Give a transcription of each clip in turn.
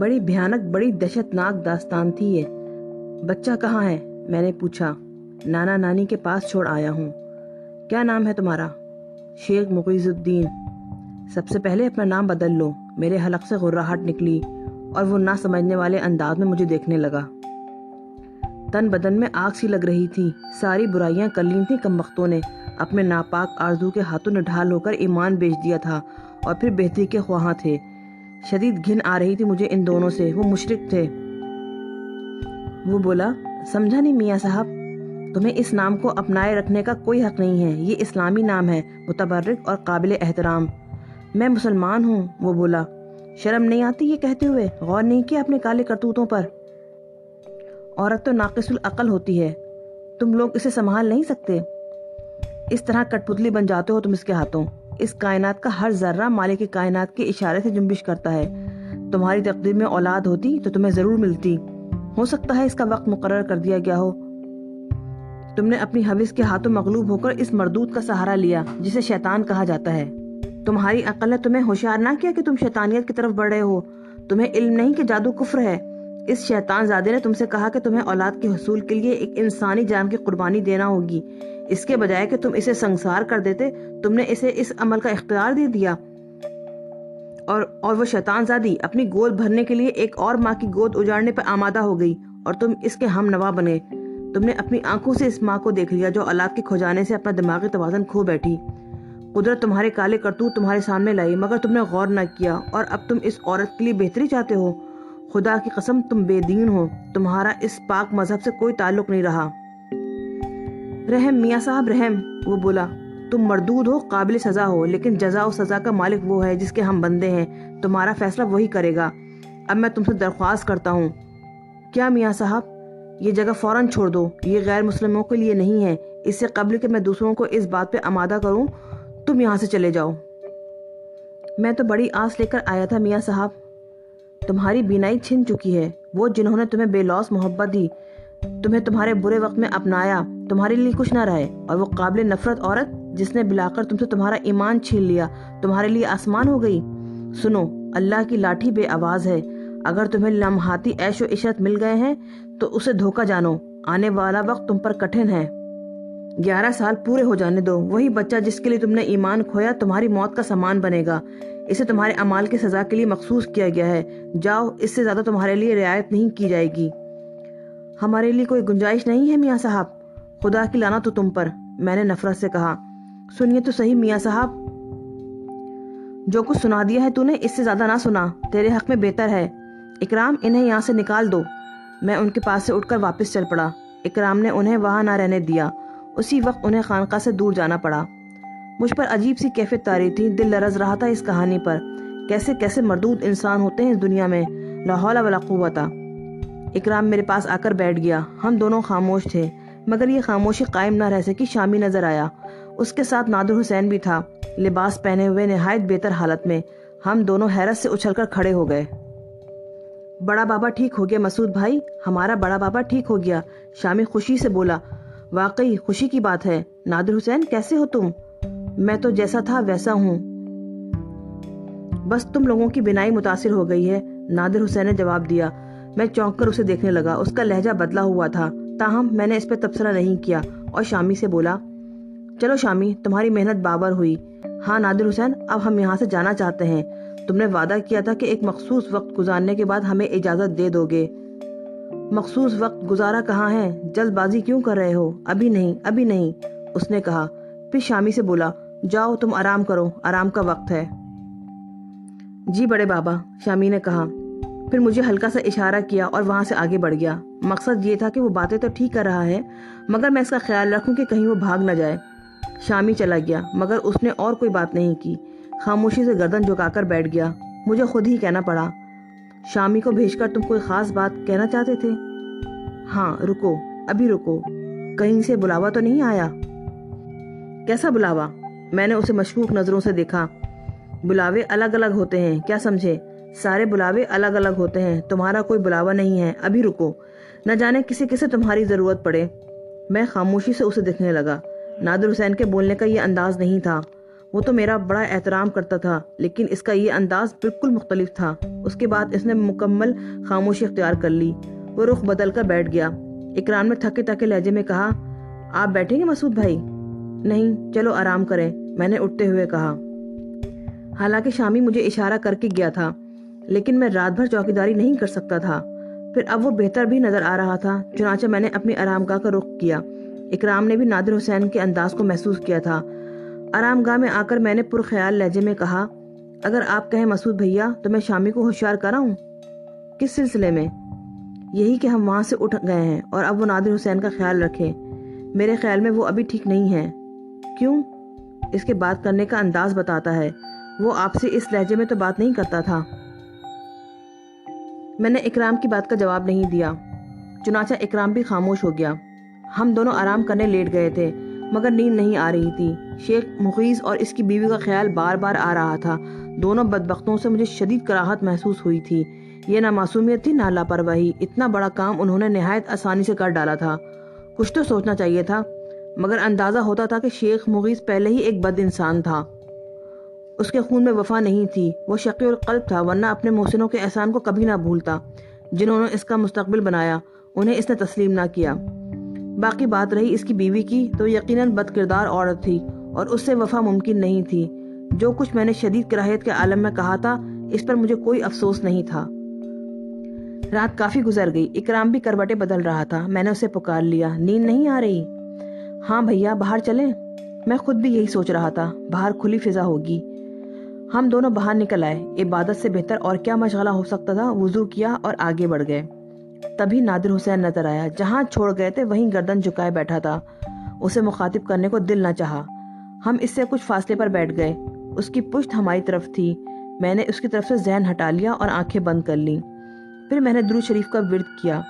بڑی بھیانک، بڑی دہشت ناک داستان تھی یہ۔ بچہ کہاں ہے؟ میں نے پوچھا۔ نانا نانی کے پاس چھوڑ آیا ہوں۔ کیا نام ہے تمہارا؟ شیخ مغیث الدین۔ سب سے پہلے اپنا نام بدل لو۔ میرے حلق سے غراہٹ نکلی اور وہ نہ سمجھنے والے انداز میں مجھے دیکھنے لگا۔ تن بدن میں آگ سی لگ رہی تھی۔ ساری برائیاں کر لی تھیں کمبختوں نے۔ اپنے ناپاک آرزو کے ہاتھوں نڈھال ہو کر ایمان بیچ دیا تھا اور پھر بہتری کے خواہاں تھے۔ شدید گھن آ رہی تھی مجھے ان دونوں سے۔ وہ مشرک تھے۔ وہ بولا، سمجھا نہیں میاں صاحب، تمہیں اس نام کو اپنائے رکھنے کا کوئی حق نہیں ہے۔ یہ اسلامی نام ہے، متبرک اور قابل احترام۔ میں مسلمان ہوں، وہ بولا۔ شرم نہیں آتی یہ کہتے ہوئے؟ غور نہیں کیا اپنے کالے کرتوتوں پر؟ عورت تو ناقص العقل ہوتی ہے، تم لوگ اسے سنبھال نہیں سکتے۔ اس طرح کٹ پتلی بن جاتے ہو تم اس کے ہاتھوں۔ اس کائنات کا ہر ذرہ مالک کائنات کے اشارے سے جنبش کرتا ہے۔ تمہاری تقدیر میں اولاد ہوتی تو تمہیں ضرور ملتی۔ ہو سکتا ہے اس کا وقت مقرر کر دیا گیا ہو۔ تم نے اپنی حوث کے ہاتھوں مغلوب ہو کر اس مردود کا سہارا لیا جسے شیطان کہا جاتا ہے۔ تمہاری عقل نے تمہیں ہوشیار نہ کیا کہ تم شیطانیت کی طرف بڑھ رہے ہو۔ تمہیں علم نہیں کہ جادو کفر ہے۔ اس شیطان زادے نے تم سے کہا کہ تمہیں اولاد کے حصول کے لیے ایک انسانی جان کی قربانی دینا ہوگی۔ اس کے بجائے کہ تم اسے سنسار کر دیتے، تم نے اسے اس عمل کا اختیار دے دیا، اور وہ شیطان زادی اپنی گود بھرنے کے لیے ایک اور ماں کی گود اجاڑنے پر آمادہ ہو گئی اور تم اس کے ہم نوا بنے۔ تم نے اپنی آنکھوں سے اس ماں کو دیکھ لیا جو اولاد کے کھو جانے سے اپنا دماغی توازن کھو بیٹھی۔ قدرت تمہارے کالے کرتوت تمہارے سامنے لائی، مگر تم نے غور نہ کیا، اور اب تم اس عورت کے لیے بہتری چاہتے ہو۔ خدا کی قسم تم بے دین ہو، تمہارا اس پاک مذہب سے کوئی تعلق نہیں رہا۔ رحم میاں صاحب، رحم، وہ بولا۔ تم مردود ہو، قابل سزا ہو، لیکن جزا و سزا کا مالک وہ ہے جس کے ہم بندے ہیں۔ تمہارا فیصلہ وہی کرے گا۔ اب میں تم سے درخواست کرتا ہوں۔ کیا میاں صاحب؟ یہ جگہ فوراً چھوڑ دو۔ یہ غیر مسلموں کے لیے نہیں ہے۔ اس سے قبل کہ میں دوسروں کو اس بات پہ آمادہ کروں، تم یہاں سے چلے جاؤ۔ میں تو بڑی آس لے کر آیا تھا میاں صاحب۔ تمہاری بینائی چھن چکی ہے۔ وہ جنہوں نے تمہیں بے لوث محبت دی، تمہیں تمہارے برے وقت میں اپنایا، تمہارے لیے کچھ نہ رہے، اور وہ قابل نفرت عورت جس نے بلا کر تم سے تمہارا ایمان چھین لیا، تمہارے لیے آسمان ہو گئی۔ سنو، اللہ کی لاٹھی بے آواز ہے۔ اگر تمہیں لمحاتی عیش و عشرت مل گئے ہیں تو اسے دھوکہ جانو۔ آنے والا وقت تم پر کٹھن ہے۔ 11 سال پورے ہو جانے دو۔ وہی بچہ جس کے لیے تم نے ایمان کھویا تمہاری موت کا سامان بنے گا۔ اسے تمہارے اعمال کی سزا کے لیے مخصوص کیا گیا ہے۔ جاؤ، اس سے زیادہ تمہارے لیے رعایت نہیں کی جائے گی۔ ہمارے لیے کوئی گنجائش نہیں ہے میاں صاحب۔ خدا کی لعنت ہو تم پر، میں نے نفرت سے کہا۔ سنیے تو صحیح میاں صاحب، جو کچھ سنا دیا ہے تو نے، اس سے زیادہ نہ سنا، تیرے حق میں بہتر ہے۔ اکرام، انہیں یہاں سے نکال دو۔ میں ان کے پاس سے اٹھ کر واپس چل پڑا۔ اکرام نے انہیں وہاں نہ رہنے دیا۔ اسی وقت انہیں خانقاہ سے دور جانا پڑا۔ مجھ پر عجیب سی کیفیت طاری تھی۔ دل لرز رہا تھا اس کہانی پر۔ کیسے کیسے مردود انسان ہوتے ہیں اس دنیا میں، لا حول ولا قوت۔ اکرام میرے پاس آ کر بیٹھ گیا۔ ہم دونوں خاموش تھے، مگر یہ خاموشی قائم نہ رہ سکی۔ شامی نظر آیا، اس کے ساتھ نادر حسین بھی تھا، لباس پہنے ہوئے نہایت بہتر حالت میں۔ ہم دونوں حیرت سے اچھل کر کھڑے ہو گئے۔ بڑا بابا ٹھیک ہو گیا مسعود بھائی، ہمارا بڑا بابا ٹھیک ہو گیا، شامی خوشی سے بولا۔ واقعی خوشی کی بات ہے۔ نادر حسین، کیسے ہو تم؟ میں تو جیسا تھا ویسا ہوں، بس تم لوگوں کی بینائی متاثر ہو گئی ہے، نادر حسین نے جواب دیا۔ میں چونک کر اسے دیکھنے لگا۔ اس کا لہجہ بدلا ہوا تھا، تاہم میں نے اس پہ تبصرہ نہیں کیا اور شامی سے بولا، چلو شامی، تمہاری محنت بابر ہوئی۔ ہاں نادر حسین، اب ہم یہاں سے جانا چاہتے ہیں۔ تم نے وعدہ کیا تھا کہ ایک مخصوص وقت گزارنے کے بعد ہمیں اجازت دے دو گے۔ مخصوص وقت گزارا کہاں ہے؟ جلد بازی کیوں کر رہے ہو؟ ابھی نہیں، ابھی نہیں، اس نے کہا۔ پھر شامی سے بولا، جاؤ تم آرام کرو، آرام کا وقت ہے۔ جی بڑے بابا، شامی نے کہا۔ پھر مجھے ہلکا سا اشارہ کیا اور وہاں سے آگے بڑھ گیا۔ مقصد یہ تھا کہ وہ باتیں تو ٹھیک کر رہا ہے، مگر میں اس کا خیال رکھوں کہ کہیں وہ بھاگ نہ جائے۔ شامی چلا گیا، مگر اس نے اور کوئی بات نہیں کی، خاموشی سے گردن جھکا کر بیٹھ گیا۔ مجھے خود ہی کہنا پڑا، شامی کو بھیج کر تم کوئی خاص بات کہنا چاہتے تھے؟ ہاں، رکو، ابھی رکو، کہیں سے بلاوا تو نہیں آیا؟ کیسا بلاوا؟ میں نے اسے مشکوک نظروں سے دیکھا۔ بلاوے الگ الگ ہوتے ہیں، کیا سمجھے؟ سارے بلاوے الگ الگ ہوتے ہیں، تمہارا کوئی بلاوا نہیں ہے، ابھی رکو، نہ جانے کسی کسی تمہاری ضرورت پڑے۔ میں خاموشی سے اسے دیکھنے لگا۔ نادر حسین کے بولنے کا یہ انداز نہیں تھا۔ وہ تو میرا بڑا احترام کرتا تھا، لیکن اس کا یہ انداز بالکل مختلف تھا۔ اس کے بعد اس نے مکمل خاموشی اختیار کر لی۔ وہ رخ بدل کر بیٹھ گیا۔ اکرام نے تھکے تھکے لہجے میں کہا، آپ بیٹھیں گے مسعود بھائی؟ نہیں، چلو آرام کریں، میں نے اٹھتے ہوئے کہا۔ حالانکہ شامی مجھے اشارہ کر کے گیا تھا، لیکن میں رات بھر چوکیداری نہیں کر سکتا تھا۔ پھر اب وہ بہتر بھی نظر آ رہا تھا، چنانچہ میں نے اپنی آرام گاہ کا رخ کیا۔ اکرام نے بھی نادر حسین کے انداز کو محسوس کیا تھا۔ آرام گاہ میں آ کر میں نے پرخیال لہجے میں کہا، اگر آپ کہیں مسعود بھیا تو میں شامی کو ہوشیار کراؤں؟ کس سلسلے میں؟ یہی کہ ہم وہاں سے اٹھ گئے ہیں اور اب وہ نادر حسین کا خیال رکھے۔ میرے خیال میں وہ ابھی ٹھیک نہیں ہے۔ کیوں؟ اس کے بات کرنے کا انداز بتاتا ہے۔ وہ آپ سے اس لہجے میں تو بات نہیں کرتا تھا۔ میں نے اکرام کی بات کا جواب نہیں دیا، چنانچہ اکرام بھی خاموش ہو گیا۔ ہم دونوں آرام کرنے لیٹ گئے تھے، مگر نیند نہیں آ رہی تھی۔ شیخ مغیث اور اس کی بیوی کا خیال بار بار آ رہا تھا۔ دونوں بدبختوں سے مجھے شدید کراہت محسوس ہوئی تھی۔ یہ نہ معصومیت تھی نہ لاپرواہی۔ اتنا بڑا کام انہوں نے نہایت آسانی سے کر ڈالا تھا۔ کچھ تو سوچنا چاہیے تھا، مگر اندازہ ہوتا تھا کہ شیخ مغیث پہلے ہی ایک بد انسان تھا۔ اس کے خون میں وفا نہیں تھی، وہ شقی القلب تھا، ورنہ اپنے محسنوں کے احسان کو کبھی نہ بھولتا۔ جنہوں نے اس کا مستقبل بنایا، انہیں اس نے تسلیم نہ کیا۔ باقی بات رہی اس کی بیوی کی، تو یقیناً بد کردار عورت تھی اور اس سے وفا ممکن نہیں تھی۔ جو کچھ میں نے شدید کراہیت کے عالم میں کہا تھا، اس پر مجھے کوئی افسوس نہیں تھا۔ رات کافی گزر گئی۔ اکرام بھی کروٹیں بدل رہا تھا۔ میں نے اسے پکار لیا، نیند نہیں آ رہی؟ ہاں بھیا، باہر چلیں؟ میں خود بھی یہی سوچ رہا تھا، باہر کھلی فضا ہوگی۔ ہم دونوں باہر نکل آئے۔ عبادت سے بہتر اور کیا مشغلہ ہو سکتا تھا؟ وضو کیا اور آگے بڑھ گئے۔ تبھی نادر حسین نظر آیا۔ جہاں چھوڑ گئے تھے وہیں گردن جھکائے بیٹھا تھا۔ اسے مخاطب کرنے کو دل نہ چاہا۔ ہم اس سے کچھ فاصلے پر بیٹھ گئے۔ اس کی پشت ہماری طرف تھی۔ میں نے اس کی طرف سے ذہن ہٹا لیا اور آنکھیں بند کر لیں۔ پھر میں نے درود شریف کا ورد کیا۔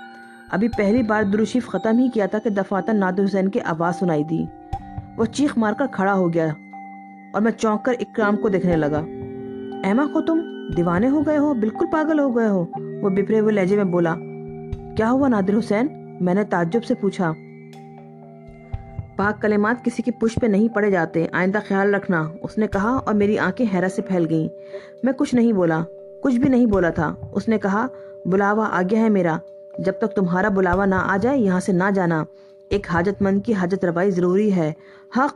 ابھی پہلی بار درود شریف ختم ہی کیا تھا کہ دفعتاً نادر حسین کی آواز سنائی دی۔ وہ چیخ مار کر کھڑا ہو گیا اور میں چونک کر اکرام کو دیکھنے لگا۔ ایما کو تم دیوانے ہو گئے ہو، بالکل پاگل ہو گئے ہو، وہ بپرے ہوئے لہجے میں بولا۔ کیا ہوا نادر حسین؟ میں نے تعجب سے پوچھا۔ پاک کلمات کسی کی پشت پہ نہیں پڑے جاتے، آئندہ خیال رکھنا، اس نے کہا اور میری آنکھیں حیرت سے پھیل گئیں۔ میں کچھ نہیں بولا، کچھ بھی نہیں بولا تھا۔ اس نے کہا، بلاوا آ گیا ہے میرا، جب تک تمہارا بلاوا نہ آ جائے یہاں سے نہ جانا۔ ایک حاجت مند کی حاجت روائی ضروری ہے۔ حق!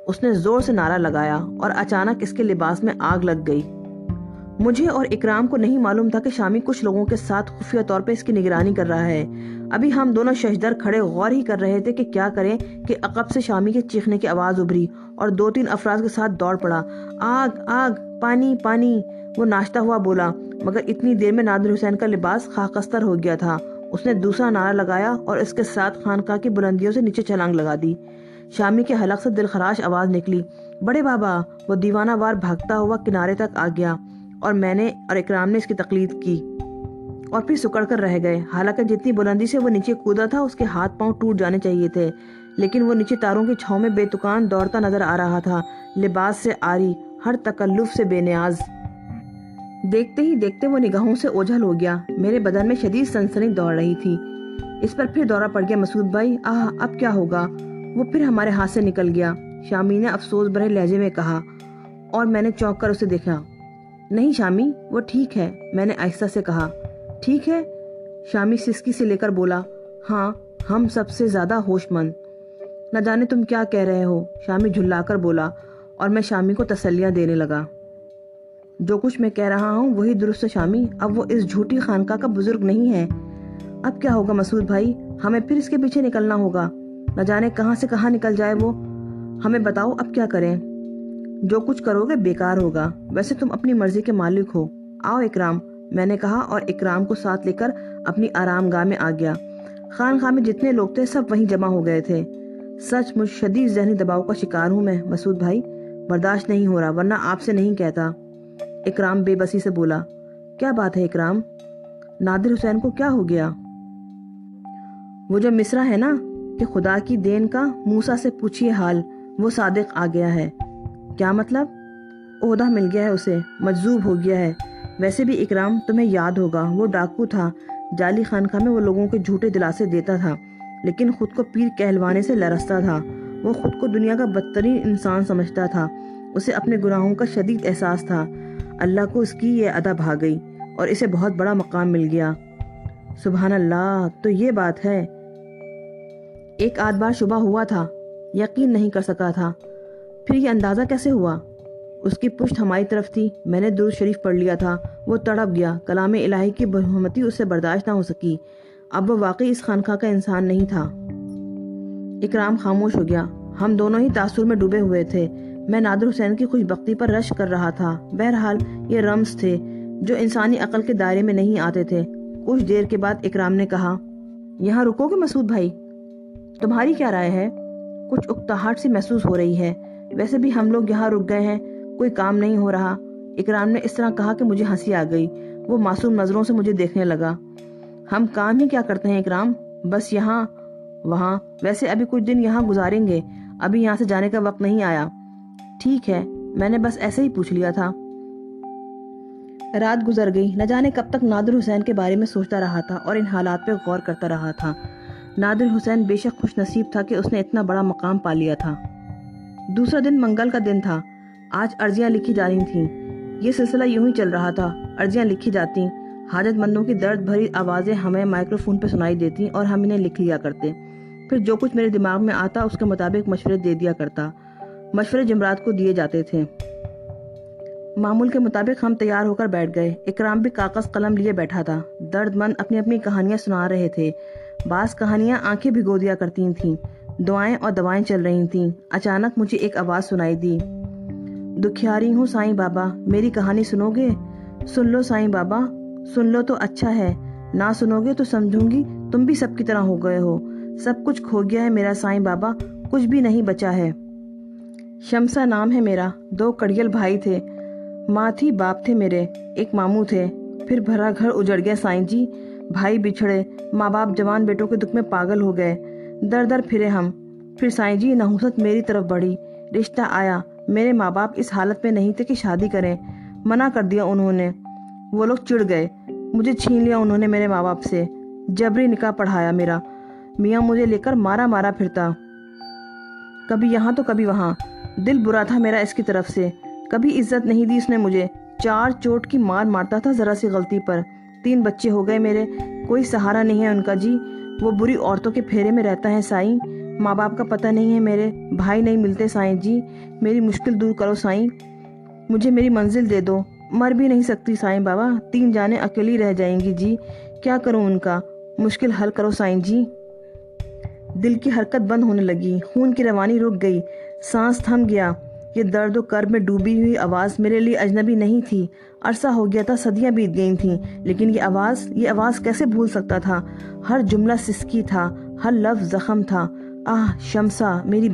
اس نے زور سے نعرہ لگایا اور اچانک اس کے لباس میں آگ لگ گئی۔ مجھے اور اکرام کو نہیں معلوم تھا کہ شامی کچھ لوگوں کے ساتھ خفیہ طور پہ اس کی نگرانی کر رہا ہے۔ ابھی ہم دونوں ششدر کھڑے غور ہی کر رہے تھے کہ کیا کریں کہ عقب سے شامی کے چیخنے کی آواز ابھری اور 2-3 افراد کے ساتھ دوڑ پڑا۔ آگ! آگ! پانی! پانی! وہ ناشتا ہوا بولا، مگر اتنی دیر میں نادر حسین کا لباس خاکستر ہو گیا تھا۔ اس نے دوسرا نعرہ لگایا اور اس کے ساتھ خانقاہ کی بلندیوں سے نیچے چھلانگ لگا دی۔ شامی کے حلق سے دلخراش آواز نکلی، بڑے بابا! وہ دیوانہ وار بھاگتا ہوا کنارے تک آ گیا اور میں نے اور اکرام نے اس کی تقلید کی اور پھر سکڑ کر رہ گئے۔ حالانکہ جتنی بلندی سے وہ نیچے کودا تھا اس کے ہاتھ پاؤں ٹوٹ جانے چاہیے تھے، لیکن وہ نیچے تاروں کی چھاؤں میں بے تکان دوڑتا نظر آ رہا تھا، لباس سے عاری، ہر تکلف سے بے نیاز۔ دیکھتے ہی دیکھتے وہ نگاہوں سے اوجھل ہو گیا۔ میرے بدن میں شدید سنسنی دوڑ رہی تھی۔ اس پر پھر دورہ پڑ گیا مسعود بھائی۔ اب کیا ہوگا؟ وہ پھر ہمارے ہاتھ سے نکل گیا، شامی نے افسوس بھرے لہجے میں کہا، اور میں نے چونک کر اسے دیکھا۔ نہیں شامی، وہ ٹھیک ہے، میں نے آہستہ سے کہا۔ ٹھیک ہے؟ شامی سسکی سے لے کر بولا۔ ہاں، ہم سب سے زیادہ ہوش مند۔ نہ جانے تم کیا کہہ رہے ہو، شامی جھلا کر بولا، اور میں شامی کو تسلیاں دینے لگا۔ جو کچھ میں کہہ رہا ہوں وہی درست ہے شامی، اب وہ اس جھوٹی خانقاہ کا بزرگ نہیں ہے۔ اب کیا ہوگا مسعود بھائی؟ ہمیں پھر اس کے پیچھے نکلنا ہوگا، نہ جانے کہاں سے کہاں نکل جائے وہ۔ ہمیں بتاؤ اب کیا کریں؟ جو کچھ کرو گے بیکار ہوگا، ویسے تم اپنی مرضی کے مالک ہو۔ آؤ اکرام، میں نے کہا اور اکرام کو ساتھ لے کر اپنی آرام گاہ میں آ گیا۔ خانقاہ میں جتنے لوگ تھے سب وہیں جمع ہو گئے تھے۔ سچ مجھ شدید ذہنی دباؤ کا شکار ہوں میں مسعود بھائی، برداشت نہیں ہو رہا، ورنہ آپ سے نہیں کہتا۔ اکرام بے بسی سے بولا۔ کیا بات ہے اکرام؟ نادر حسین کو کیا ہو گیا؟ وہ جو مصرع ہے نا کہ خدا کی دین کا موسیٰ سے پوچھیے حال، وہ صادق آ گیا ہے۔ کیا مطلب؟ عہدہ مل گیا ہے اسے، مجذوب ہو گیا ہے۔ ویسے بھی اکرام تمہیں یاد ہوگا، وہ ڈاکو تھا، جعلی خانقاہ میں وہ لوگوں کے جھوٹے دلاسے دیتا تھا، لیکن خود کو پیر کہلوانے سے لرزتا تھا۔ وہ خود کو دنیا کا بدترین انسان سمجھتا تھا۔ اسے اپنے گناہوں کا شدید احساس تھا۔ اللہ کو اس کی یہ ادا بھا گئی اور اسے بہت بڑا مقام مل گیا۔ سبحان اللہ، تو یہ بات ہے۔ ایک آدھ بار شبہ ہوا تھا، یقین نہیں کر سکا تھا۔ پھر یہ اندازہ کیسے ہوا؟ اس کی پشت ہماری طرف تھی، میں نے درود شریف پڑھ لیا تھا، وہ تڑپ گیا، کلام الہی کی برہمتی اس سے برداشت نہ ہو سکی۔ اب وہ واقعی اس خانقاہ کا انسان نہیں تھا۔ اکرام خاموش ہو گیا۔ ہم دونوں ہی تاثر میں ڈوبے ہوئے تھے۔ میں نادر حسین کی خوش بختی پر رشک کر رہا تھا۔ بہرحال یہ رمز تھے جو انسانی عقل کے دائرے میں نہیں آتے تھے۔ کچھ دیر کے بعد اکرام نے کہا، یہاں رکو گے مسعود بھائی؟ تمہاری کیا رائے ہے؟ کچھ اکتاہٹ سی محسوس ہو رہی ہے۔ ویسے بھی ہم لوگ یہاں رک گئے ہیں، کوئی کام نہیں ہو رہا۔ اکرام نے اس طرح کہا کہ مجھے ہنسی آ گئی۔ وہ معصوم نظروں سے مجھے دیکھنے لگا۔ ہم کام ہی کیا کرتے ہیں اکرام، بس یہاں وہاں۔ ویسے ابھی کچھ دن یہاں گزاریں گے، ابھی یہاں سے جانے کا وقت نہیں آیا۔ ٹھیک ہے، میں نے بس ایسے ہی پوچھ لیا تھا۔ رات گزر گئی، نہ جانے کب تک نادر حسین کے بارے میں سوچتا رہا تھا اور ان حالات پہ غور کرتا رہا تھا۔ نادر حسین بے شک خوش نصیب تھا کہ اس نے اتنا بڑا مقام پا لیا تھا۔ دوسرا دن منگل کا دن تھا۔ آج عرضیاں لکھی جانی تھیں۔ یہ سلسلہ یوں ہی چل رہا تھا، عرضیاں لکھی جاتی، حاجت مندوں کی درد بھری آوازیں ہمیں مائکرو فون پہ سنائی دیتی اور ہم انہیں لکھ لیا کرتے۔ پھر جو کچھ میرے دماغ میں آتا اس کے مطابق مشورے دے دیا کرتا۔ مشورے جمعرات کو دیے جاتے تھے۔ معمول کے مطابق ہم تیار ہو کر بیٹھ گئے۔ اکرام بھی کاغذ قلم لیے بیٹھا تھا۔ درد مند اپنی اپنی کہانیاں سنا رہے تھے۔ بعض کہانیاں آنکھیں بھگو دیا کرتی تھیں۔ دعائیں اور دوائیں چل رہی تھیں۔ اچانک مجھے ایک آواز سنائی دی، دکھیاری ہوں سائیں بابا، میری کہانی سنو گے؟ سن لو سائیں بابا، سن لو تو اچھا ہے، نہ سنو گے تو سمجھوں گی تم بھی سب کی طرح ہو گئے ہو۔ سب کچھ کھو گیا ہے میرا سائیں بابا، کچھ بھی نہیں بچا ہے۔ شمسا نام ہے میرا، 2 کڑیل بھائی تھے، ماں تھی باپ تھے میرے، ایک ماموں تھے، پھر بھرا گھر اجڑ گیا سائیں جی، بھائی بچھڑے، ماں باپ جوان بیٹوں کے دکھ میں پاگل ہو گئے، در در پھرے ہم۔ پھر سائیں جی نحوست میری طرف بڑھی، رشتہ آیا، میرے ماں باپ اس حالت میں نہیں تھے کہ شادی کریں، منع کر دیا انہوں نے، وہ لوگ چڑ گئے، مجھے چھین لیا انہوں نے میرے ماں باپ سے، جبری نکاح پڑھایا میرا، میاں مجھے لے کر مارا مارا پھرتا، کبھی یہاں تو کبھی وہاں، دل برا تھا میرا اس کی طرف سے، کبھی عزت نہیں دی اس نے مجھے، 4 چوٹ کی مار مارتا تھا ذرا سی غلطی پر، 3 بچے ہو گئے میرے، کوئی سہارا نہیں ہے ان کا جی، وہ بری عورتوں کے پھیرے میں رہتا ہے سائیں، ماں باپ کا پتہ نہیں ہے میرے، بھائی نہیں ملتے سائیں جی، میری مشکل دور کرو سائیں، مجھے میری منزل دے دو، مر بھی نہیں سکتی سائیں بابا، 3 جانیں اکیلی رہ جائیں گی جی، کیا کروں ان کا، مشکل حل کرو سائیں جی۔ دل کی حرکت بند ہونے لگی، خون کی روانی رک گئی، سانس تھم گیا۔ یہ درد و کرب میں ڈوبی ہوئی آواز میرے لیے اجنبی نہیں تھی، عرصہ ہو گیا تھا، صدیاں بیت گئی تھیں، لیکن یہ آواز کیسے بھول سکتا تھا؟ ہر جملہ سسکی تھا، ہر لفظ زخم تھا۔ آہ شمسا، میری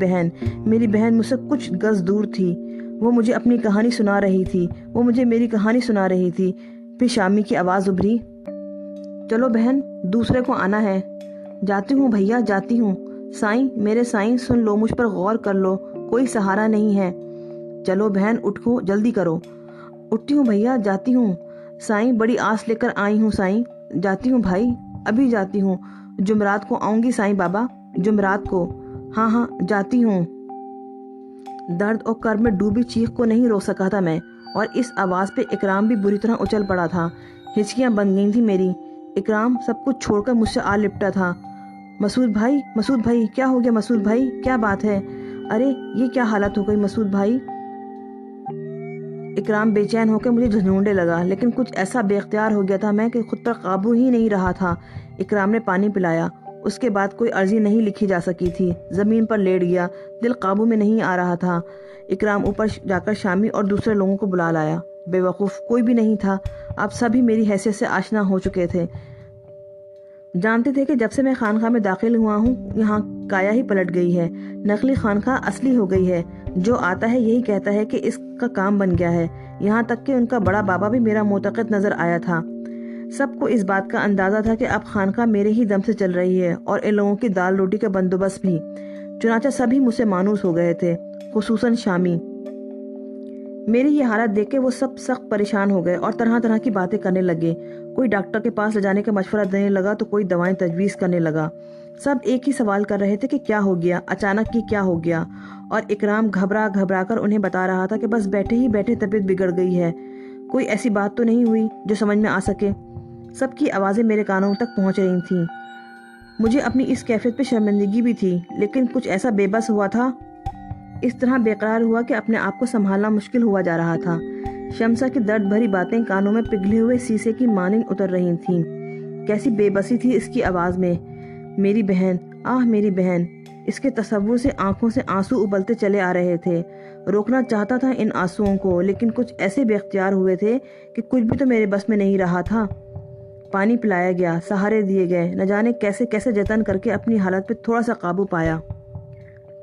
بہن مجھ سے کچھ گز دور تھی، وہ مجھے اپنی کہانی سنا رہی تھی، وہ مجھے میری کہانی سنا رہی تھی۔ پھر شامی کی آواز ابھری، چلو بہن، دوسرے کو آنا ہے۔ جاتی ہوں بھیا، جاتی ہوں۔ سائیں، میرے سائیں، سن لو، مجھ پر غور کر لو، کوئی سہارا نہیں ہے۔ چلو بہن، اٹھو، جلدی کرو۔ اٹھتی ہوں بھیا، جاتی ہوں۔ سائیں، بڑی آس لے کر آئی ہوں سائیں، جاتی ہوں بھائی، ابھی جاتی ہوں، جمعرات کو آؤں گی سائیں بابا، جمعرات کو، ہاں ہاں جاتی ہوں۔ درد اور کرب میں ڈوبی چیخ کو نہیں روک سکا تھا میں، اور اس آواز پہ اکرام بھی بری طرح اچل پڑا تھا۔ ہچکیاں بن گئی تھی میری۔ اکرام سب کچھ چھوڑ کر مجھ سے آ لپٹا تھا۔ مسعود بھائی، کیا ہو گیا مسعود بھائی، کیا بات ہے؟ ارے یہ کیا حالت ہو گئی مسعود بھائی؟ اکرام بے چین ہو کے مجھے جھنجھوڑنے لگا، لیکن کچھ ایسا بے اختیار ہو گیا تھا میں کہ خود پر قابو ہی نہیں رہا تھا۔ اکرام نے پانی پلایا، اس کے بعد کوئی عرضی نہیں لکھی جا سکی تھی، زمین پر لیٹ گیا، دل قابو میں نہیں آ رہا تھا۔ اکرام اوپر جا کر شامی اور دوسرے لوگوں کو بلا لایا۔ بے وقوف کوئی بھی نہیں تھا، اب سبھی میری حیثیت سے آشنا ہو چکے تھے، جانتے تھے کہ جب سے میں خانقاہ میں داخل ہوا ہوں یہاں کایا ہی پلٹ گئی ہے، نقلی خانقاہ اصلی ہو گئی ہے، جو آتا ہے یہی کہتا ہے کہ اس کا کام بن گیا ہے، یہاں تک کہ ان کا بڑا بابا بھی میرا معتقد نظر آیا تھا۔ سب کو اس بات کا اندازہ تھا کہ اب خانقاہ میرے ہی دم سے چل رہی ہے، اور ان لوگوں کی دال روٹی کا بندوبست بھی، چنانچہ سبھی مجھ سے مانوس ہو گئے تھے، خصوصاً شامی۔ میری یہ حالت دیکھ کے وہ سب سخت پریشان ہو گئے اور طرح طرح کی باتیں کرنے لگے۔ کوئی ڈاکٹر کے پاس لے جانے کا مشورہ دینے لگا تو کوئی دوائیں تجویز کرنے لگا۔ سب ایک ہی سوال کر رہے تھے کہ کیا ہو گیا، اچانک یہ کیا ہو گیا، اور اکرام گھبرا گھبرا کر انہیں بتا رہا تھا کہ بس بیٹھے ہی بیٹھے طبیعت بگڑ گئی ہے، کوئی ایسی بات تو نہیں ہوئی جو سمجھ میں آ سکے۔ سب کی آوازیں میرے کانوں تک پہنچ رہی تھیں۔ مجھے اپنی اس کیفیت پہ شرمندگی بھی تھی، لیکن کچھ ایسا بے بس ہوا تھا، اس طرح بے قرار ہوا کہ اپنے آپ کو سنبھالنا مشکل ہوا جا رہا تھا۔ شمسا کی درد بھری باتیں کانوں میں پگھلے ہوئے سیسے کی مانند اتر رہی تھیں۔ کیسی بے بسی تھی اس کی آواز میں۔ میری بہن، آہ میری بہن۔ اس کے تصور سے آنکھوں سے آنسو ابلتے چلے آ رہے تھے۔ روکنا چاہتا تھا ان آنسوؤں کو، لیکن کچھ ایسے بے اختیار ہوئے تھے کہ کچھ بھی تو میرے بس میں نہیں رہا تھا۔ پانی پلایا گیا، سہارے دیے گئے، نہ جانے کیسے کیسے جتن کر کے اپنی حالت پہ تھوڑا سا قابو پایا۔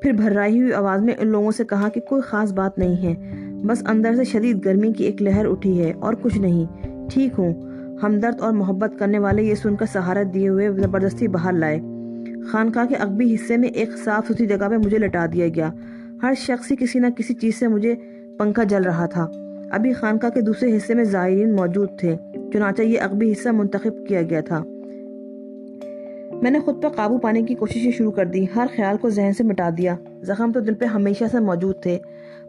پھر بھررائی ہوئی آواز میں ان لوگوں سے کہا کہ کوئی خاص بات نہیں ہے، بس اندر سے شدید گرمی کی ایک لہر اٹھی ہے اور کچھ نہیں، ٹھیک ہوں۔ ہمدرد اور محبت کرنے والے یہ سن کر سہارت دیے ہوئے زبردستی باہر لائے۔ خانقاہ کے عقبی حصے میں ایک صاف ستھری جگہ پہ مجھے لٹا دیا گیا۔ ہر شخص ہی کسی نہ کسی چیز سے مجھے پنکھا جل رہا تھا۔ ابھی خانقاہ کے دوسرے حصے میں زائرین موجود تھے، چنانچہ یہ عقبی حصہ منتخب کیا گیا تھا۔ میں نے خود پر قابو پانے کی کوششیں شروع کر دی، ہر خیال کو ذہن سے مٹا دیا۔ زخم تو دل پہ ہمیشہ سے موجود تھے،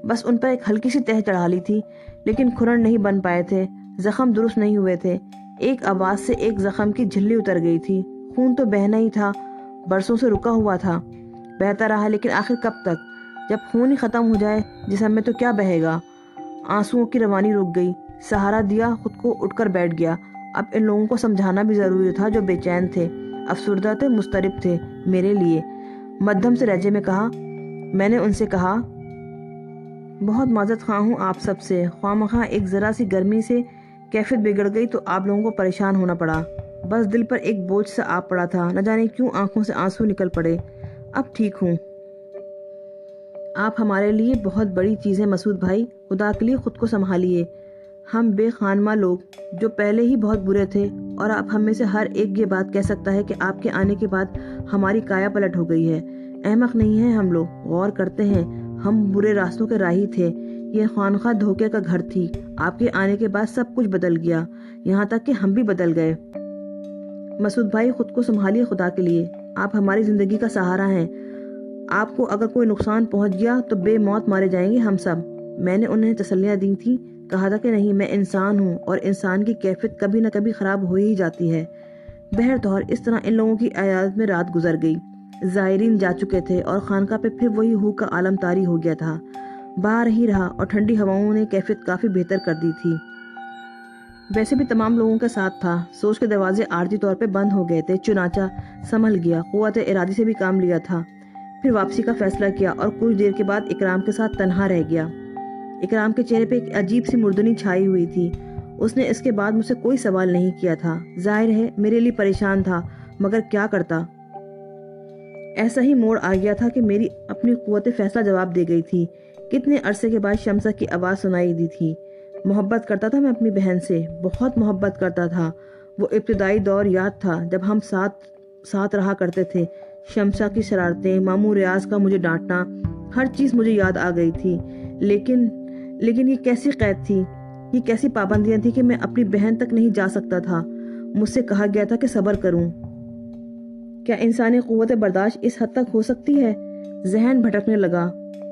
بس ان پر ایک ہلکی سی تہ چڑھا لی تھی، لیکن کھرن نہیں بن پائے تھے، زخم درست نہیں ہوئے تھے۔ ایک آواز سے ایک زخم کی جھلی اتر گئی تھی۔ خون تو بہنا ہی تھا، برسوں سے رکا ہوا تھا، بہتا رہا، لیکن آخر کب تک؟ جب خون ہی ختم ہو جائے جسم میں تو کیا بہے گا؟ آنسوؤں کی روانی رک گئی۔ سہارا دیا، خود کو اٹھ کر بیٹھ گیا۔ اب ان لوگوں کو سمجھانا بھی ضروری تھا جو بے چین تھے، افسردہ تھے، مضطرب تھے میرے لیے۔ مدھم سے لہجے میں کہا، میں نے ان سے کہا، بہت معذرت خواہ ہوں آپ سب سے، خواہ مخواہ ایک ذرا سی گرمی سے کیفیت بگڑ گئی تو آپ لوگوں کو پریشان ہونا پڑا۔ بس دل پر ایک بوجھ سا آ پڑا تھا، نہ جانے کیوں آنکھوں سے آنسو نکل پڑے۔ اب ٹھیک ہوں۔ آپ ہمارے لیے بہت بڑی چیز ہیں مسعود بھائی، خدا کے لیے خود کو سنبھالیے۔ ہم بے خانمہ لوگ جو پہلے ہی بہت برے تھے، اور اب ہم میں سے ہر ایک یہ بات کہہ سکتا ہے کہ آپ کے آنے کے بعد ہماری کایا پلٹ ہو گئی ہے۔ احمق نہیں ہیں ہم لوگ، غور کرتے ہیں، ہم برے راستوں کے راہی تھے، یہ خانقاہ دھوکے کا گھر تھی۔ آپ کے آنے کے بعد سب کچھ بدل گیا، یہاں تک کہ ہم بھی بدل گئے۔ مسعود بھائی خود کو سنبھالیے خدا کے لیے، آپ ہماری زندگی کا سہارا ہیں۔ آپ کو اگر کوئی نقصان پہنچ گیا تو بے موت مارے جائیں گے ہم سب۔ میں نے انہیں تسلیاں دی تھی، کہا تھا کہ نہیں، میں انسان ہوں اور انسان کی کیفیت کبھی نہ کبھی خراب ہو ہی جاتی ہے۔ بہرطور اس طرح ان لوگوں کی عیادت میں رات گزر گئی۔ زائرین جا چکے تھے اور خانقاہ پہ پھر وہی ہو کا عالم طاری ہو گیا تھا۔ باہر ہی رہا اور ٹھنڈی ہواؤں نے کیفیت کافی بہتر کر دی تھی۔ ویسے بھی تمام لوگوں کے ساتھ تھا، سوچ کے دروازے عارضی طور پہ بند ہو گئے تھے، چنانچہ سنبھل گیا، قوت ارادی سے بھی کام لیا تھا۔ پھر واپسی کا فیصلہ کیا اور کچھ دیر کے بعد اکرام کے ساتھ تنہا رہ گیا۔ اکرام کے چہرے پہ ایک عجیب سی مردنی چھائی ہوئی تھی۔ اس نے اس کے بعد مجھ سے کوئی سوال نہیں کیا تھا، ظاہر ہے میرے لیے پریشان تھا، مگر کیا کرتا؟ ایسا ہی موڑ آ گیا تھا کہ میری اپنی قوت فیصلہ جواب دے گئی تھی۔ کتنے عرصے کے بعد شمسا کی آواز سنائی دی تھی۔ محبت کرتا تھا میں اپنی بہن سے، بہت محبت کرتا تھا۔ وہ ابتدائی دور یاد تھا جب ہم ساتھ رہا کرتے تھے۔ شمسا کی شرارتیں، ماموں ریاض کا مجھے ڈانٹنا، ہر چیز مجھے یاد آ گئی تھی۔ لیکن یہ کیسی قید تھی، یہ کیسی پابندیاں تھی کہ میں اپنی بہن تک نہیں جا سکتا تھا۔ مجھ سے کہا گیا تھا کہ صبر کروں۔ کیا انسانی قوت برداشت اس حد تک ہو سکتی ہے؟ ذہن بھٹکنے لگا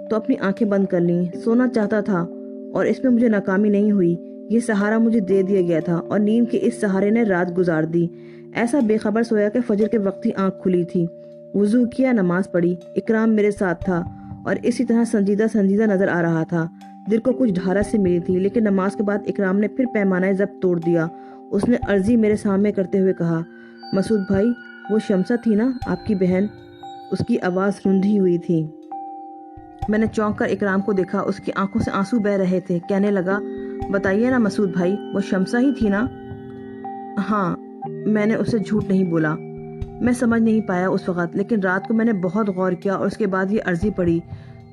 تو اپنی آنکھیں بند کر لیں۔ سونا چاہتا تھا اور اس میں مجھے ناکامی نہیں ہوئی۔ یہ سہارا مجھے دے دیا گیا تھا اور نیند کے اس سہارے نے رات گزار دی۔ ایسا بے خبر سویا کہ فجر کے وقت ہی آنکھ کھلی تھی۔ وضو کیا، نماز پڑھی۔ اکرام میرے ساتھ تھا اور اسی طرح سنجیدہ نظر آ رہا تھا۔ دل کو کچھ ڈھارس سے ملی تھی، لیکن نماز کے بعد اکرام نے پھر پیمانہ ضبط توڑ دیا۔ اس نے عرضی میرے سامنے کرتے ہوئے کہا، مسعود بھائی، وہ شمسا تھی نا آپ کی بہن؟ اس کی آواز رندھی ہوئی تھی۔ میں نے چونک کر اکرام کو دیکھا، اس کی آنکھوں سے آنسو بہہ رہے تھے۔ کہنے لگا، بتائیے نا مسعود بھائی، وہ شمسا ہی تھی نا؟ ہاں، میں نے اسے جھوٹ نہیں بولا۔ میں سمجھ نہیں پایا اس وقت، لیکن رات کو میں نے بہت غور کیا اور اس کے بعد یہ عرضی پڑھی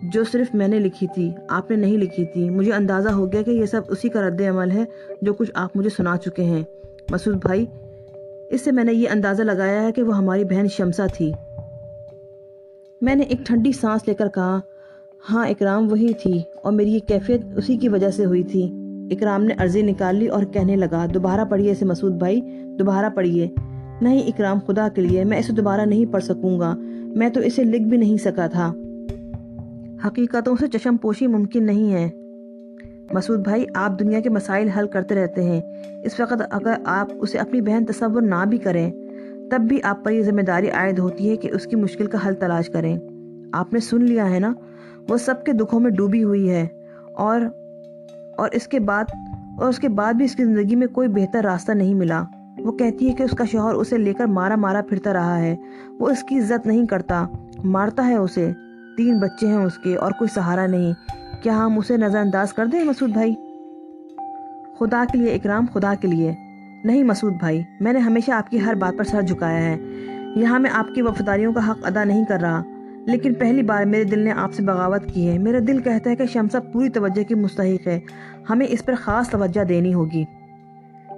جو صرف میں نے لکھی تھی، آپ نے نہیں لکھی تھی۔ مجھے اندازہ ہو گیا کہ یہ سب اسی کا رد عمل ہے جو کچھ آپ مجھے سنا چکے ہیں مسعود بھائی۔ اس سے میں نے یہ اندازہ لگایا ہے کہ وہ ہماری بہن شمسا تھی۔ میں نے ایک ٹھنڈی سانس لے کر کہا، ہاں اکرام وہی تھی، اور میری یہ کیفیت اسی کی وجہ سے ہوئی تھی۔ اکرام نے عرضی نکال لی اور کہنے لگا، دوبارہ پڑھیے اسے مسعود بھائی، دوبارہ پڑھیے۔ نہیں اکرام، خدا کے لیے میں اسے دوبارہ نہیں پڑھ سکوں گا، میں تو اسے لکھ بھی نہیں سکا تھا۔ حقیقتوں سے چشم پوشی ممکن نہیں ہے مسعود بھائی، آپ دنیا کے مسائل حل کرتے رہتے ہیں، اس وقت اگر آپ اسے اپنی بہن تصور نہ بھی کریں تب بھی آپ پر یہ ذمہ داری عائد ہوتی ہے کہ اس کی مشکل کا حل تلاش کریں۔ آپ نے سن لیا ہے نا، وہ سب کے دکھوں میں ڈوبی ہوئی ہے، اور اس کے بعد بھی اس کی زندگی میں کوئی بہتر راستہ نہیں ملا۔ وہ کہتی ہے کہ اس کا شوہر اسے لے کر مارا مارا پھرتا رہا ہے، وہ اس کی عزت نہیں کرتا، مارتا ہے اسے، 3 بچے ہیں اس کے اور کوئی سہارا نہیں۔ کیا ہم اسے نظر انداز کر دیں مسعود بھائی؟ خدا کے لیے اکرام، خدا کے لیے نہیں مسعود بھائی، میں نے ہمیشہ آپ کی ہر بات پر سر جھکایا ہے، یہاں میں آپ کی وفاداریوں کا حق ادا نہیں کر رہا، لیکن پہلی بار میرے دل نے آپ سے بغاوت کی ہے۔ میرا دل کہتا ہے کہ شمسہ پوری توجہ کی مستحق ہے، ہمیں اس پر خاص توجہ دینی ہوگی۔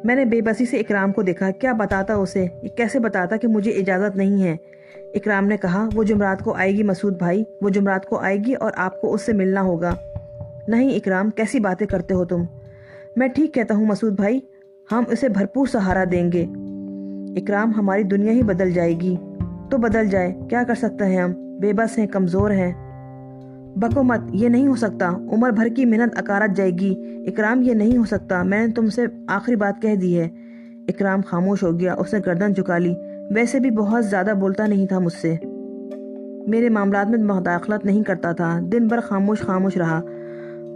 میں نے بے بسی سے اکرام کو دیکھا، کیا بتاتا اسے، یہ کیسے بتاتا کہ مجھے اجازت نہیں ہے؟ اکرام نے کہا، وہ جمعرات کو آئے گی مسعود بھائی، وہ جمعرات کو آئے گی اور آپ کو اس سے ملنا ہوگا۔ نہیں اکرام، کیسی باتیں کرتے ہو تم؟ میں ٹھیک کہتا ہوں مسعود بھائی، ہم اسے بھرپور سہارا دیں گے۔ اکرام، ہماری دنیا ہی بدل جائے گی۔ تو بدل جائے، کیا کر سکتے ہیں ہم، بے بس ہیں، کمزور ہیں۔ بکو مت، یہ نہیں ہو سکتا، عمر بھر کی محنت اکارت جائے گی۔ اکرام، یہ نہیں ہو سکتا، میں نے تم سے آخری بات کہہ دی ہے۔ اکرام خاموش ہو گیا، اس نے گردن جھکا لی، ویسے بھی بہت زیادہ بولتا نہیں تھا مجھ سے، میرے معاملات میں مداخلت نہیں کرتا تھا، دن بھر خاموش رہا۔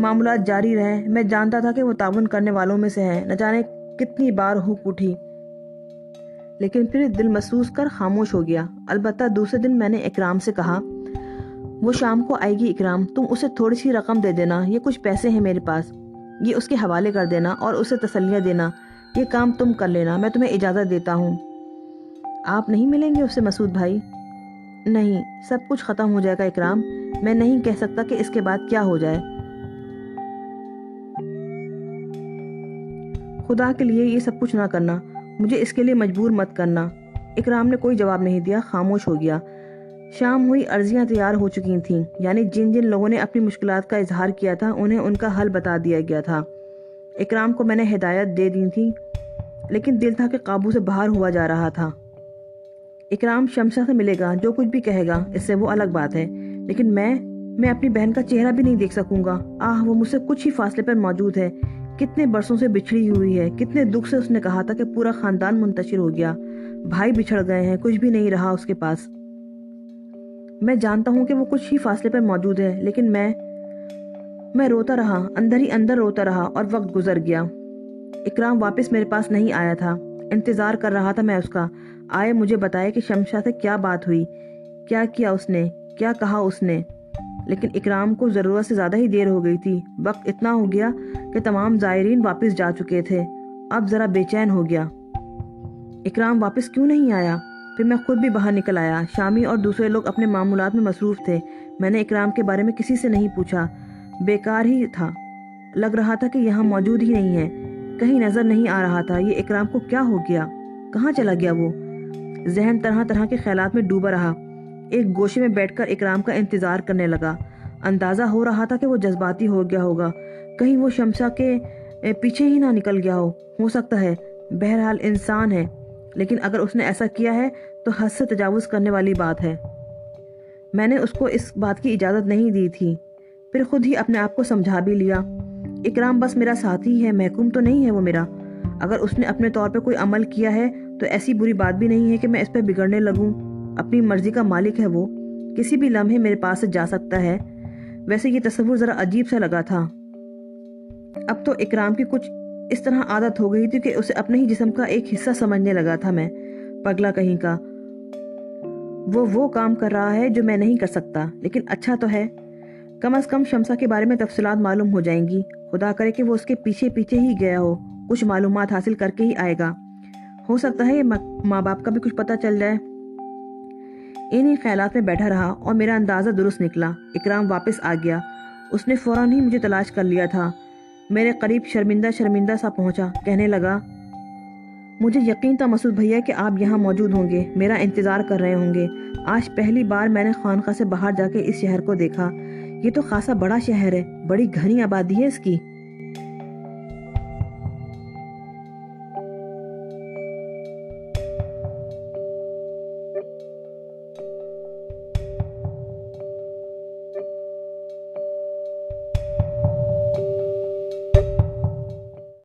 معاملات جاری رہے، میں جانتا تھا کہ وہ تعاون کرنے والوں میں سے ہے، نہ جانے کتنی بار ہک اٹھی، لیکن پھر دل محسوس کر خاموش ہو گیا۔ البتہ دوسرے دن میں نے اکرام سے کہا، وہ شام کو آئے گی اکرام، تم اسے تھوڑی سی رقم دے دینا، یہ کچھ پیسے ہیں میرے پاس، یہ اس کے حوالے کر دینا اور اسے تسلیاں دینا، یہ کام تم کر لینا، میں تمہیں اجازت دیتا ہوں۔ آپ نہیں ملیں گے اس سے مسعود بھائی؟ نہیں، سب کچھ ختم ہو جائے گا اکرام، میں نہیں کہہ سکتا کہ اس کے بعد کیا ہو جائے۔ خدا کے لیے یہ سب کچھ نہ کرنا، مجھے اس کے لیے مجبور مت کرنا۔ اکرام نے کوئی جواب نہیں دیا، خاموش ہو گیا۔ شام ہوئی، عرضیاں تیار ہو چکی تھیں، یعنی جن جن لوگوں نے اپنی مشکلات کا اظہار کیا تھا انہیں ان کا حل بتا دیا گیا تھا۔ اکرام کو میں نے ہدایت دے دی تھی، لیکن دل تھا کہ قابو سے باہر ہوا جا رہا تھا۔ اکرام شمسہ سے ملے گا، جو کچھ بھی کہے گا، اس سے وہ الگ بات ہے، لیکن میں اپنی بہن کا چہرہ بھی نہیں دیکھ سکوں گا۔ وہ مجھ سے کچھ ہی فاصلے پر موجود ہے، کتنے برسوں سے بچھڑی ہوئی ہے، کتنے دکھ سے اس نے کہا تھا کہ پورا خاندان منتشر ہو گیا، بھائی بچھڑ گئے ہیں، کچھ بھی نہیں رہا اس کے پاس۔ میں جانتا ہوں کہ وہ کچھ ہی فاصلے پر موجود ہے، لیکن میں روتا رہا، اندر ہی اندر روتا رہا، اور وقت گزر گیا۔ اکرام واپس میرے پاس نہیں آیا تھا، انتظار کر رہا تھا میں اس کا، آئے مجھے بتائے کہ شمشا سے کیا بات ہوئی، کیا کیا اس نے، کیا کہا اس نے، لیکن اکرام کو ضرورت سے زیادہ ہی دیر ہو گئی تھی۔ وقت اتنا ہو گیا کہ تمام زائرین واپس جا چکے تھے، اب ذرا بے چین ہو گیا۔ اکرام واپس کیوں نہیں آیا؟ پھر میں خود بھی باہر نکل آیا، شامی اور دوسرے لوگ اپنے معمولات میں مصروف تھے، میں نے اکرام کے بارے میں کسی سے نہیں پوچھا، بیکار ہی تھا، لگ رہا تھا کہ یہاں موجود ہی نہیں ہے، کہیں نظر نہیں آ رہا تھا۔ یہ اکرام کو کیا ہو گیا، کہاں چلا گیا وہ؟ ذہن طرح طرح کے خیالات میں ڈوبا رہا، ایک گوشے میں بیٹھ کر اکرام کا انتظار کرنے لگا۔ اندازہ ہو رہا تھا کہ وہ جذباتی ہو گیا ہوگا، کہیں وہ شمسا کے پیچھے ہی نہ نکل گیا ہو سکتا ہے، بہرحال انسان ہے، لیکن اگر اس نے ایسا کیا ہے تو حد سے تجاوز کرنے والی بات ہے۔ میں نے اس کو اس بات کی اجازت نہیں دی تھی، پھر خود ہی اپنے آپ کو سمجھا بھی لیا۔ اکرام بس میرا ساتھی ہے، محکوم تو نہیں ہے وہ میرا۔ اگر اس نے اپنے طور پہ کوئی عمل کیا ہے تو ایسی بری بات بھی نہیں ہے کہ میں اس پہ بگڑنے لگوں، اپنی مرضی کا مالک ہے وہ، کسی بھی لمحے میرے پاس سے جا سکتا ہے۔ ویسے یہ تصور ذرا عجیب سا لگا تھا۔ اب تو اکرام کی کچھ اس طرح عادت ہو گئی تھی کہ اسے اپنے ہی جسم کا ایک حصہ سمجھنے لگا تھا میں، پگلا کہیں کا۔ وہ کام کر رہا ہے جو میں نہیں کر سکتا، لیکن اچھا تو ہے، کم از کم شمسا کے بارے میں تفصیلات معلوم ہو جائیں گی۔ خدا کرے کہ وہ اس کے پیچھے پیچھے ہی گیا ہو، کچھ معلومات حاصل کر کے ہی آئے گا، ہو سکتا ہے یہ ماں باپ کا بھی کچھ پتہ چل جائے۔ انہی خیالات میں بیٹھا رہا اور میرا اندازہ درست نکلا، اکرام واپس آ گیا، اس نے فوراً ہی مجھے تلاش کر لیا تھا، میرے قریب شرمندہ سا پہنچا، کہنے لگا، مجھے یقین تھا مسعود بھیا کہ آپ یہاں موجود ہوں گے، میرا انتظار کر رہے ہوں گے۔ آج پہلی بار میں نے خانقاہ سے باہر جا کے اس شہر کو دیکھا، یہ تو خاصا بڑا شہر ہے، بڑی گھنی آبادی ہے اس کی۔